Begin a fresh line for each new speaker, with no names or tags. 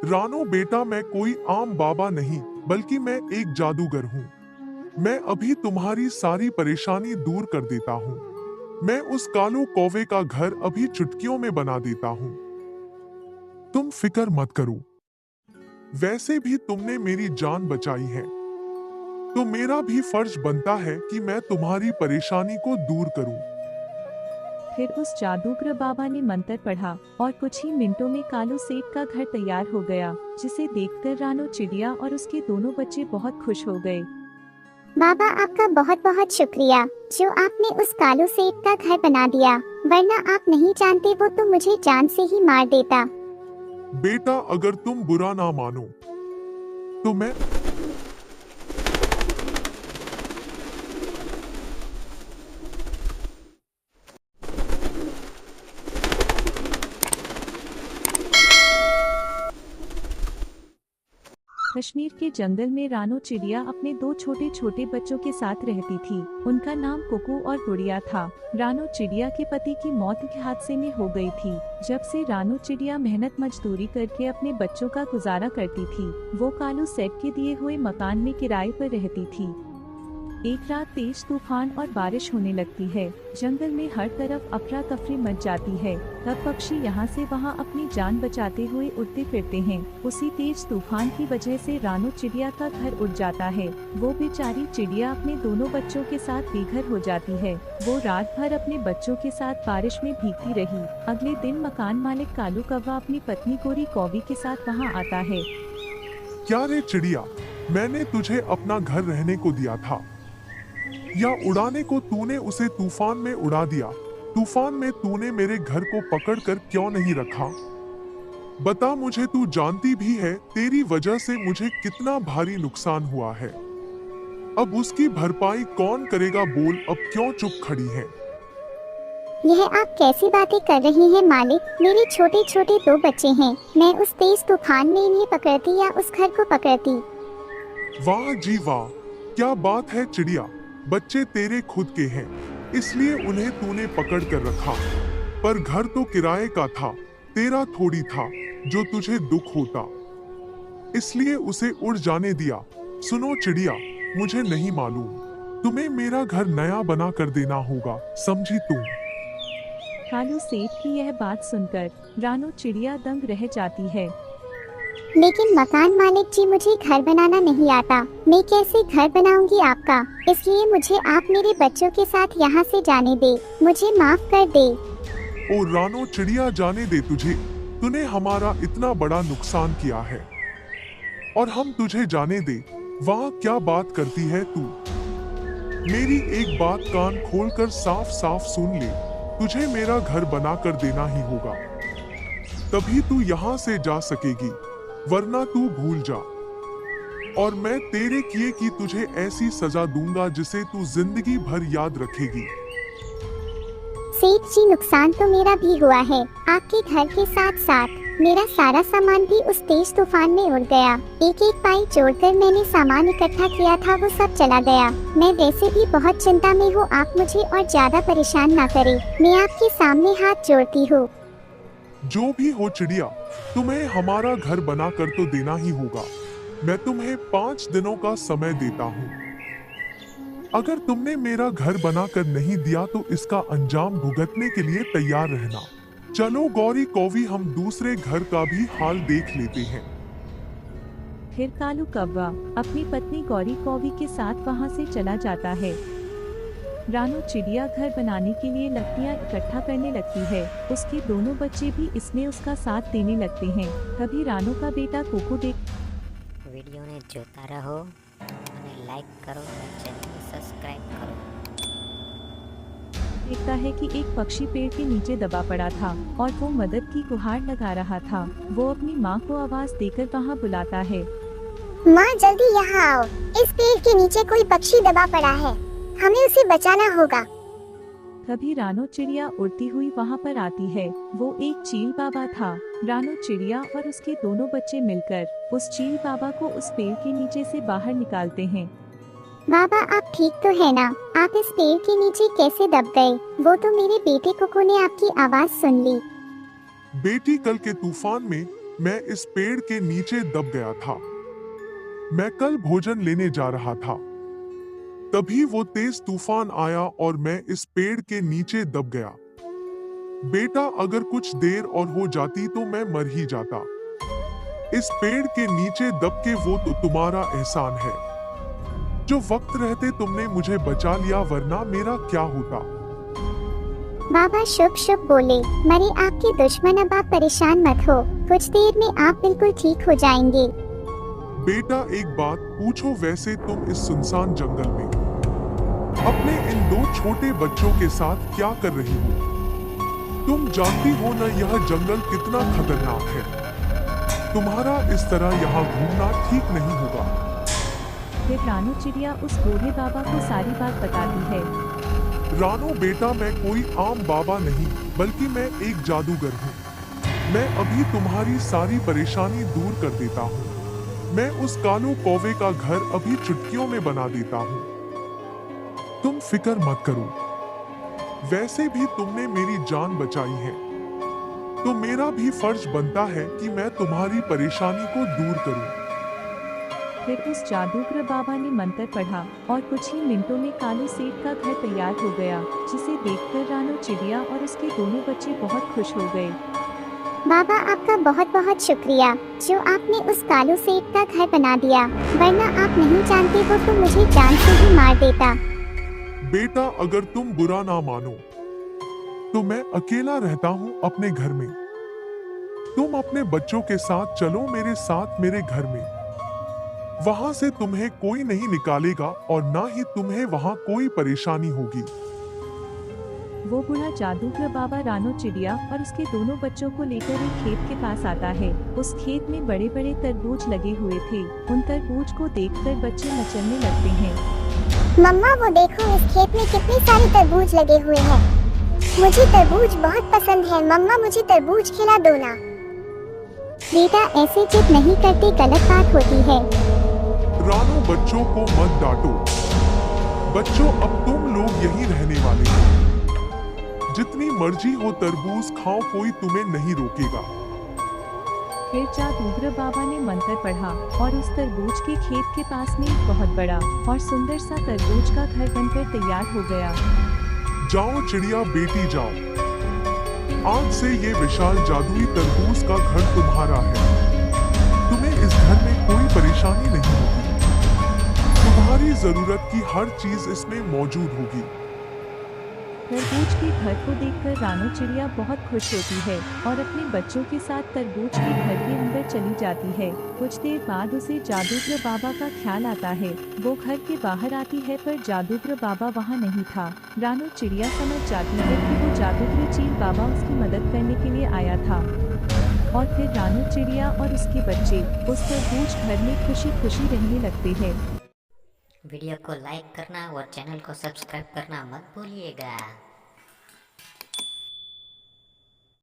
रानो बेटा, मैं कोई आम बाबा नहीं, बल्कि मैं एक जादूगर हूँ। मैं अभी तुम्हारी सारी परेशानी दूर कर देता हूँ। मैं उस कालू कौवे का घर अभी चुटकियों में बना देता हूँ। तुम फिक्र मत करो। वैसे भी तुमने मेरी जान बचाई है, तो मेरा भी फर्ज बनता है कि मैं तुम्हारी परेशानी को दूर करूं।
फिर उस जादूगर बाबा ने मंत्र पढ़ा और कुछ ही मिनटों में कालू सेठ का घर तैयार हो गया, जिसे देखकर रानो चिड़िया और उसके दोनों बच्चे बहुत खुश हो गए।
बाबा, आपका बहुत बहुत शुक्रिया जो आपने उस कालू सेठ का घर बना दिया, वरना आप नहीं जानते वो तो मुझे जान से ही मार देता।
बेटा, अगर तुम बुरा ना मानो तो मैं
कश्मीर के जंगल में रानो चिड़िया अपने दो छोटे छोटे बच्चों के साथ रहती थी। उनका नाम कुकू और गुड़िया था। रानो चिड़िया के पति की मौत के हादसे में हो गई थी। जब से रानो चिड़िया मेहनत मजदूरी करके अपने बच्चों का गुजारा करती थी, वो कालू सेठ के दिए हुए मकान में किराए पर रहती थी। एक रात तेज तूफान और बारिश होने लगती है। जंगल में हर तरफ अफरा तफरी मच जाती है। तब पक्षी यहाँ से वहाँ अपनी जान बचाते हुए उड़ते फिरते हैं। उसी तेज तूफान की वजह से रानो चिड़िया का घर उड़ जाता है। वो बेचारी चिड़िया अपने दोनों बच्चों के साथ बेघर हो जाती है। वो रात भर अपने बच्चों के साथ बारिश में भीगती रही। अगले दिन मकान मालिक कालू कौवा अपनी पत्नी गोरी कौवी के साथ वहाँ आता है।
क्या रे चिड़िया, मैंने तुझे अपना घर रहने को दिया था, या उड़ाने को तूने उसे तूफान में उड़ा दिया? तूफान में तूने मेरे घर को पकड़कर क्यों नहीं रखा? बता मुझे, तू जानती भी है तेरी वजह से मुझे कितना भारी नुकसान हुआ है। अब उसकी भरपाई कौन करेगा? बोल, अब क्यों चुप खड़ी है?
यह आप कैसी बातें कर रही हैं मालिक? मेरे छोटे छोटे दो बच्चे हैं। मैं उस तेज तूफान में इन्हें पकड़ती या उस घर को पकड़ती?
वाह जी वाह, क्या बात है चिड़िया। बच्चे तेरे खुद के हैं, इसलिए उन्हें तूने पकड़ कर रखा। पर घर तो किराए का था, तेरा थोड़ी था जो तुझे दुख होता, इसलिए उसे उड़ जाने दिया। सुनो चिड़िया, मुझे नहीं मालूम, तुम्हें मेरा घर नया बना कर देना होगा, समझी तुम?
कालू सेठ की यह बात सुनकर रानो चिड़िया दंग रह जाती है।
लेकिन मकान मालिक जी, मुझे घर बनाना नहीं आता। मैं कैसे घर बनाऊंगी आपका? इसलिए मुझे आप मेरे बच्चों के साथ यहाँ से जाने दे। मुझे माफ कर दे।
ओ रानो चिड़िया, जाने दे तुझे। तूने हमारा इतना बड़ा नुकसान किया है और हम तुझे जाने दे? वाह, क्या बात करती है तू। मेरी एक बात कान खोलकर साफ साफ सुन ले, तुझे मेरा घर बना कर देना ही होगा, तभी तू यहाँ से जा सकेगी, वरना तू भूल जा। और मैं तेरे किए की तुझे ऐसी सजा दूंगा जिसे तू जिंदगी भर याद रखेगी।
सेठ जी, नुकसान तो मेरा भी हुआ है। आपके घर के साथ साथ मेरा सारा सामान भी उस तेज तूफान में उड़ गया। एक एक पाई जोड़कर मैंने सामान इकट्ठा किया था, वो सब चला गया। मैं वैसे भी बहुत चिंता में हूँ, आप मुझे और ज्यादा परेशान ना करें। मैं आपके सामने हाथ जोड़ती हूँ।
जो भी हो चिड़िया, तुम्हें हमारा घर बनाकर तो देना ही होगा। मैं तुम्हें 5 दिनों का समय देता हूँ। अगर तुमने मेरा घर बनाकर नहीं दिया तो इसका अंजाम भुगतने के लिए तैयार रहना। चलो गौरी कौवी, हम दूसरे घर का भी हाल देख लेते हैं।
फिर कालू कौवा अपनी पत्नी गौरी कौवी के साथ वहाँ से चला जाता है। रानो चिड़िया घर बनाने के लिए लकड़ियाँ इकट्ठा करने लगती है। उसके दोनों बच्चे भी इसमें उसका साथ देने लगते हैं। तभी रानो का बेटा कोको
વિડીયોને જોતા રહો અને લાઈક કરો અને ચેનલને સબસ્ક્રાઇબ કરો।
देखता है कि एक पक्षी पेड़ के नीचे दबा पड़ा था और वो मदद की गुहार लगा रहा था। वो अपनी माँ को आवाज देकर वहाँ बुलाता है।
माँ, जल्दी यहाँ आओ। इस पेड़ के नीचे कोई पक्षी दबा पड़ा है, हमें उसे बचाना होगा।
तभी रानो चिड़िया उड़ती हुई वहाँ पर आती है। वो एक चील बाबा था। रानो चिड़िया और उसके दोनों बच्चे मिलकर उस चील बाबा को उस पेड़ के नीचे से बाहर निकालते हैं।
बाबा, आप ठीक तो है ना? आप इस पेड़ के नीचे कैसे दब गए? वो तो मेरे बेटे कोको ने आपकी आवाज सुन ली।
बेटी, कल के तूफान में मैं इस पेड़ के नीचे दब गया था। मैं कल भोजन लेने जा रहा था। तभी वो तेज तूफान आया और मैं इस पेड़ के नीचे दब गया। बेटा, अगर कुछ देर और हो जाती तो मैं मर ही जाता। इस पेड़ के नीचे दब के वो तो तुम्हारा एहसान है। जो वक्त रहते तुमने मुझे बचा लिया, वरना मेरा क्या होता।
बाबा शुभ शुभ बोले, मरे आपके दुश्मन, अब आप परेशान मत हो, कुछ देर में आप बिल्कुल ठीक हो जाएंगे।
बेटा, एक बात पूछो, वैसे तुम इस सुनसान जंगल में अपने इन दो छोटे बच्चों के साथ क्या कर रही हो? तुम जानती हो ना यह जंगल कितना खतरनाक है। तुम्हारा इस तरह यहाँ घूमना ठीक नहीं होगा।
फिर रानू चिड़िया उस बूढ़े बाबा को सारी बात बताती है।
रानो बेटा, मैं कोई आम बाबा नहीं, बल्कि मैं एक जादूगर हूँ। मैं अभी तुम्हारी सारी परेशानी दूर कर देता हूँ। मैं उस कालू कौवे का घर अभी चुटकियों में बना देता हूँ। तुम फिक्र मत करो। वैसे भी तुमने मेरी जान बचाई है, तो मेरा भी फर्ज बनता है कि मैं तुम्हारी परेशानी को दूर करूं।
फिर उस जादूगर बाबा ने मंत्र पढ़ा और कुछ ही मिनटों में कालू सेठ का घर तैयार हो गया, जिसे देखकर रानू चिड़िया और उसके दोनों बच्चे बहुत खुश हो गए।
बाबा, आपका बहुत बहुत शुक्रिया, जो आपने उस कालू सेठ का घर बना दिया, वरना आप नहीं जानते वो तो मुझे जान से ही मार देता।
बेटा, अगर तुम बुरा ना मानो तो मैं अकेला रहता हूँ अपने घर में। तुम अपने बच्चों के साथ चलो मेरे साथ मेरे घर में। वहां से तुम्हें कोई नहीं निकालेगा और ना ही तुम्हें वहां कोई परेशानी होगी।
वो बूढ़ा जादूगर बाबा रानू चिड़िया और उसके दोनों बच्चों को लेकर एक खेत के पास आता है। उस खेत में बड़े बड़े तरबूज लगे हुए थे। उन तरबूज को देखकर बच्चे मचलने लगते हैं।
मम्मा, वो देखो, इस खेत में कितने सारे तरबूज लगे हुए हैं। मुझे तरबूज बहुत पसंद है। मम्मा, मुझे तरबूज खिला दो ना। बेटा, ऐसे जिद नहीं करते, गलत बात होती है।
रानो, बच्चों को मत डांटो। बच्चों, अब तुम लोग यहीं रहने वाले हो। जितनी मर्जी हो तरबूज खाओ, कोई तुम्हें नहीं रोकेगा।
फिर जादूगर बाबा ने मंत्र पढ़ा और उस तरबूज के खेत के पास में एक बहुत बड़ा और सुंदर सा तरबूज का घर बनकर तैयार हो गया।
जाओ चिड़िया बेटी, जाओ। आज से ये विशाल जादुई तरबूज का घर तुम्हारा है। तुम्हें इस घर में कोई परेशानी नहीं होगी। तुम्हारी जरूरत की हर चीज इसमें मौजूद होगी।
तरबूज के घर को देखकर रानू चिड़िया बहुत खुश होती है और अपने बच्चों के साथ तरबूज के घर के अंदर चली जाती है। कुछ देर बाद उसे जादूगर बाबा का ख्याल आता है। वो घर के बाहर आती है, पर जादूगर बाबा वहाँ नहीं था। रानू चिड़िया समझ जाती है कि वो जादूगर चील बाबा उसकी मदद करने के लिए आया था। और फिर रानू चिड़िया और उसके बच्चे उस तरबूज घर में खुशी खुशी रहने लगते हैं।
वीडियो को लाइक करना और चैनल को सब्सक्राइब करना मत भूलिएगा।